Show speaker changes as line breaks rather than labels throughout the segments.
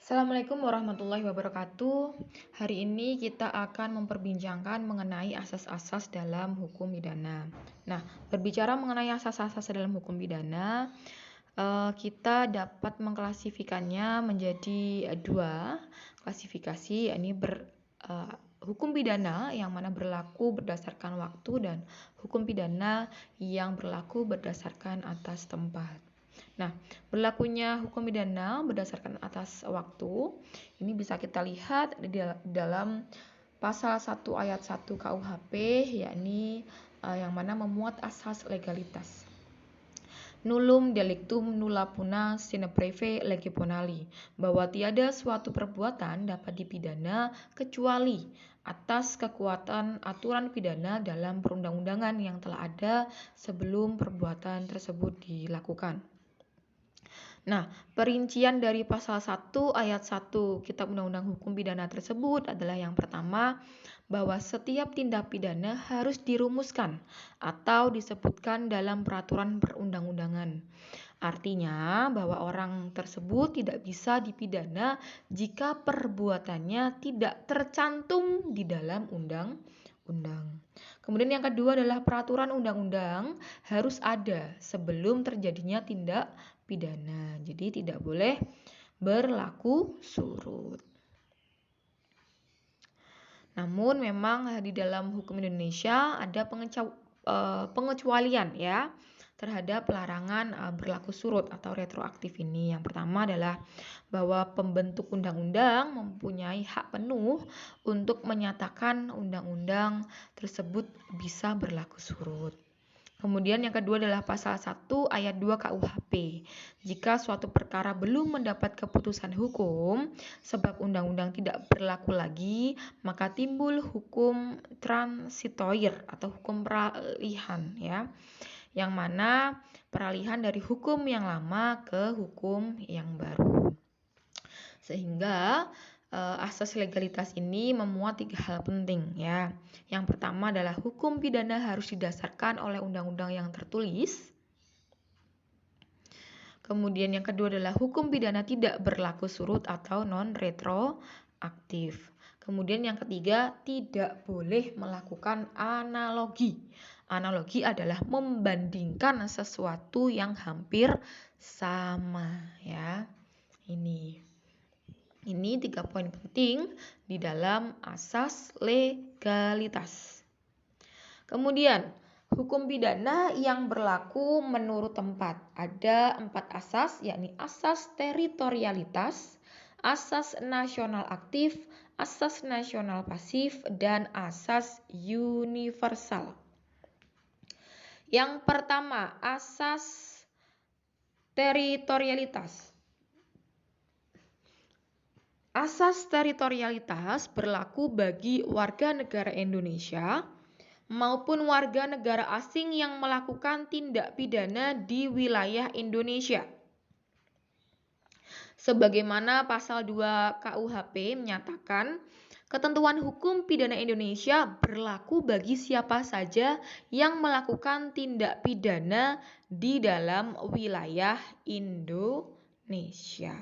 Assalamualaikum warahmatullahi wabarakatuh. Hari ini kita akan memperbincangkan mengenai asas-asas dalam hukum pidana. Nah, berbicara mengenai asas-asas dalam hukum pidana, kita dapat mengklasifikasikannya menjadi dua klasifikasi, yakni hukum pidana yang mana berlaku berdasarkan waktu dan hukum pidana yang berlaku berdasarkan atas tempat. Nah, berlakunya hukum pidana berdasarkan atas waktu ini bisa kita lihat di dalam pasal 1 ayat 1 KUHP, yakni yang mana memuat asas legalitas. Nullum delictum nulla puna sine preve lege bonali, bahwa tiada suatu perbuatan dapat dipidana kecuali atas kekuatan aturan pidana dalam perundang-undangan yang telah ada sebelum perbuatan tersebut dilakukan. Nah, perincian dari pasal 1 ayat 1 Kitab Undang-Undang Hukum Pidana tersebut adalah yang pertama, bahwa setiap tindak pidana harus dirumuskan atau disebutkan dalam peraturan perundang-undangan. Artinya bahwa orang tersebut tidak bisa dipidana jika perbuatannya tidak tercantum di dalam undang-undang. Kemudian yang kedua adalah peraturan undang-undang harus ada sebelum terjadinya tindak pidana. Jadi tidak boleh berlaku surut. Namun memang di dalam hukum Indonesia ada pengecualian ya terhadap larangan berlaku surut atau retroaktif ini. Yang pertama adalah bahwa pembentuk undang-undang mempunyai hak penuh untuk menyatakan undang-undang tersebut bisa berlaku surut. Kemudian yang kedua adalah pasal 1 ayat 2 KUHP. Jika suatu perkara belum mendapat keputusan hukum sebab undang-undang tidak berlaku lagi, maka timbul hukum transitoir atau hukum peralihan ya. Yang mana peralihan dari hukum yang lama ke hukum yang baru. Sehingga asas legalitas ini memuat 3 hal penting ya. Yang pertama adalah hukum pidana harus didasarkan oleh undang-undang yang tertulis. Kemudian yang kedua adalah hukum pidana tidak berlaku surut atau non-retroaktif. Kemudian yang ketiga, tidak boleh melakukan analogi. Analogi adalah membandingkan sesuatu yang hampir sama ya. Ini 3 poin penting di dalam asas legalitas. Kemudian, hukum pidana yang berlaku menurut tempat. Ada 4 asas, yakni asas teritorialitas, asas nasional aktif, asas nasional pasif, dan asas universal. Yang pertama, asas teritorialitas. Asas teritorialitas berlaku bagi warga negara Indonesia maupun warga negara asing yang melakukan tindak pidana di wilayah Indonesia. Sebagaimana pasal 2 KUHP menyatakan, ketentuan hukum pidana Indonesia berlaku bagi siapa saja yang melakukan tindak pidana di dalam wilayah Indonesia.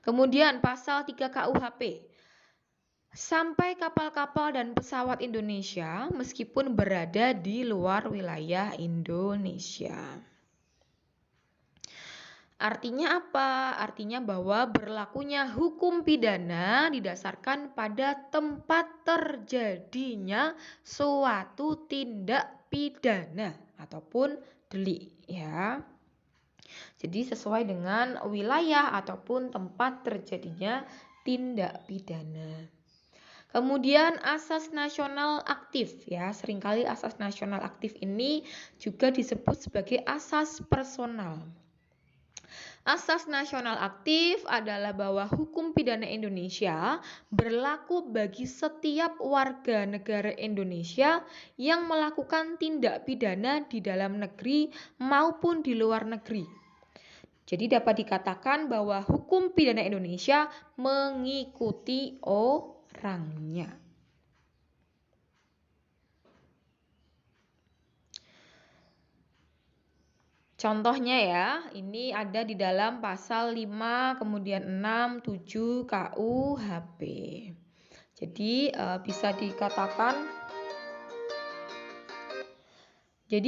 Kemudian pasal 3 KUHP, sampai kapal-kapal dan pesawat Indonesia meskipun berada di luar wilayah Indonesia. Artinya apa? Artinya bahwa berlakunya hukum pidana didasarkan pada tempat terjadinya suatu tindak pidana ataupun delik ya. Jadi sesuai dengan wilayah ataupun tempat terjadinya tindak pidana. Kemudian asas nasional aktif ya, seringkali asas nasional aktif ini juga disebut sebagai asas personal. Asas nasional aktif adalah bahwa hukum pidana Indonesia berlaku bagi setiap warga negara Indonesia yang melakukan tindak pidana di dalam negeri maupun di luar negeri. Jadi dapat dikatakan bahwa hukum pidana Indonesia mengikuti orangnya. Contohnya ya, ini ada di dalam pasal 5, kemudian 6, 7 KUHP. Jadi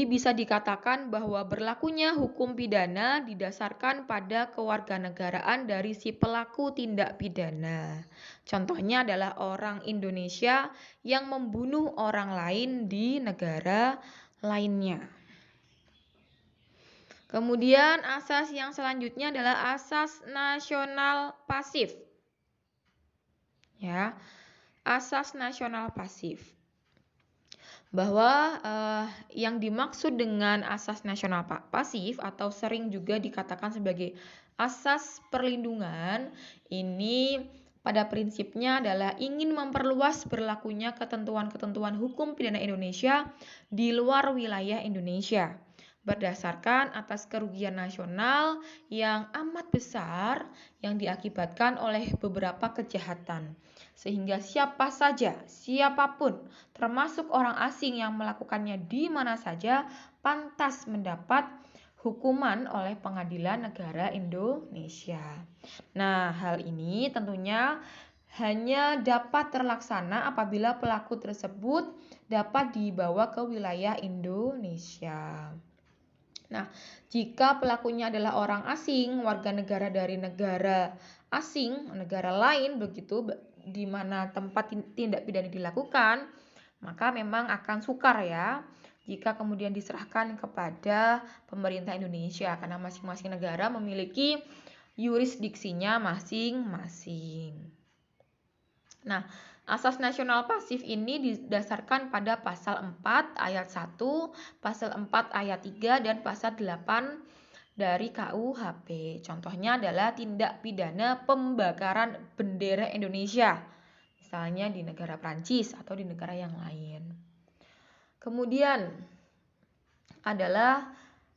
bisa dikatakan bahwa berlakunya hukum pidana didasarkan pada kewarganegaraan dari si pelaku tindak pidana. Contohnya adalah orang Indonesia yang membunuh orang lain di negara lainnya. Kemudian asas yang selanjutnya adalah asas nasional pasif. Ya, asas nasional pasif. Bahwa yang dimaksud dengan asas nasional pasif atau sering juga dikatakan sebagai asas perlindungan ini pada prinsipnya adalah ingin memperluas berlakunya ketentuan-ketentuan hukum pidana Indonesia di luar wilayah Indonesia berdasarkan atas kerugian nasional yang amat besar yang diakibatkan oleh beberapa kejahatan. Sehingga siapa saja, siapapun, termasuk orang asing yang melakukannya di mana saja, pantas mendapat hukuman oleh Pengadilan Negara Indonesia. Nah, hal ini tentunya hanya dapat terlaksana apabila pelaku tersebut dapat dibawa ke wilayah Indonesia. Nah, jika pelakunya adalah orang asing, warga negara dari negara asing, negara lain begitu, di mana tempat tindak pidana dilakukan, maka memang akan sukar ya jika kemudian diserahkan kepada pemerintah Indonesia karena masing-masing negara memiliki yurisdiksinya masing-masing. Nah, asas nasional pasif ini didasarkan pada pasal 4 ayat 1, pasal 4 ayat 3, dan pasal 8 dari KUHP. Contohnya adalah tindak pidana pembakaran bendera Indonesia, misalnya di negara Prancis atau di negara yang lain. Kemudian adalah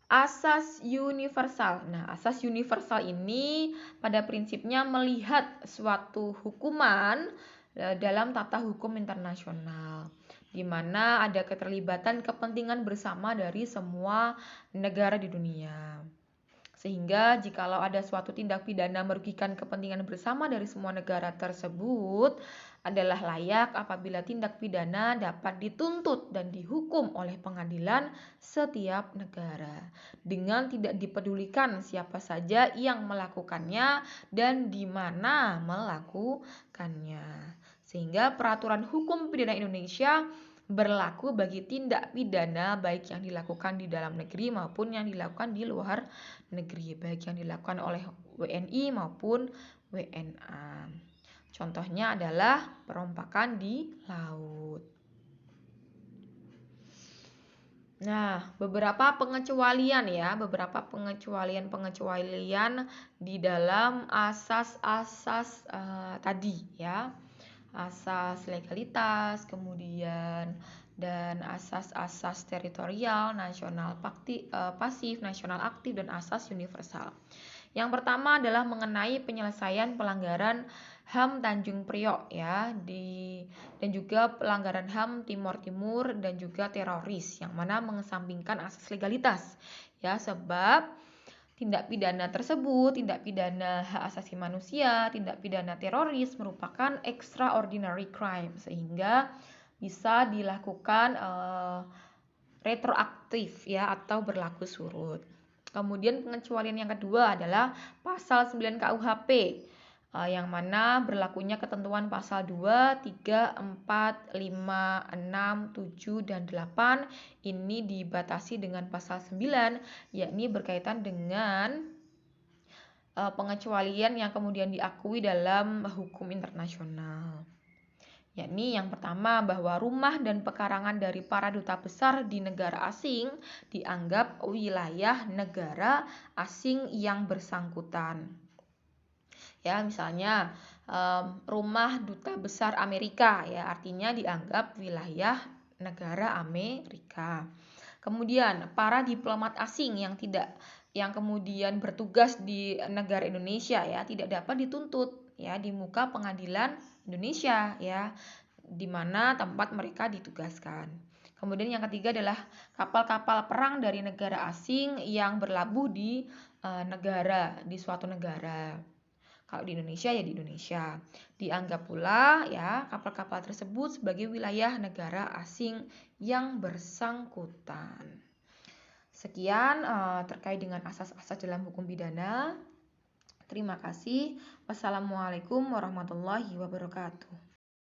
asas universal. Nah, asas universal ini pada prinsipnya melihat suatu hukuman dalam tata hukum internasional, di mana ada keterlibatan kepentingan bersama dari semua negara di dunia. Sehingga jikalau ada suatu tindak pidana merugikan kepentingan bersama dari semua negara tersebut, adalah layak apabila tindak pidana dapat dituntut dan dihukum oleh pengadilan setiap negara dengan tidak dipedulikan siapa saja yang melakukannya dan di mana melakukannya. Sehingga peraturan hukum pidana Indonesia berlaku bagi tindak pidana baik yang dilakukan di dalam negeri maupun yang dilakukan di luar negeri, baik yang dilakukan oleh WNI maupun WNA. Contohnya adalah perompakan di laut. Nah, beberapa pengecualian di dalam asas-asas tadi ya. Asas legalitas, kemudian dan asas-asas teritorial, nasional pasif, nasional aktif, dan asas universal. Yang pertama adalah mengenai penyelesaian pelanggaran HAM Tanjung Priok ya, dan juga pelanggaran HAM Timor Timur dan juga teroris yang mana mengesampingkan asas legalitas ya, sebab tindak pidana tersebut, tindak pidana hak asasi manusia, tindak pidana teroris merupakan extraordinary crime sehingga bisa dilakukan retroaktif ya atau berlaku surut. Kemudian pengecualian yang kedua adalah pasal 9 KUHP yang mana berlakunya ketentuan pasal 2, 3, 4, 5, 6, 7, dan 8 ini dibatasi dengan pasal 9 yakni berkaitan dengan pengecualian yang kemudian diakui dalam hukum internasional. Yakni yang pertama bahwa rumah dan pekarangan dari para duta besar di negara asing dianggap wilayah negara asing yang bersangkutan. Ya, misalnya rumah duta besar Amerika ya artinya dianggap wilayah negara Amerika. Kemudian para diplomat asing yang kemudian bertugas di negara Indonesia ya tidak dapat dituntut ya di muka pengadilan Indonesia ya di mana tempat mereka ditugaskan. Kemudian yang ketiga adalah kapal-kapal perang dari negara asing yang berlabuh di suatu negara. Kalau di Indonesia ya di Indonesia. Dianggap pula ya kapal-kapal tersebut sebagai wilayah negara asing yang bersangkutan. Sekian terkait dengan asas-asas dalam hukum pidana. Terima kasih. Wassalamualaikum warahmatullahi wabarakatuh.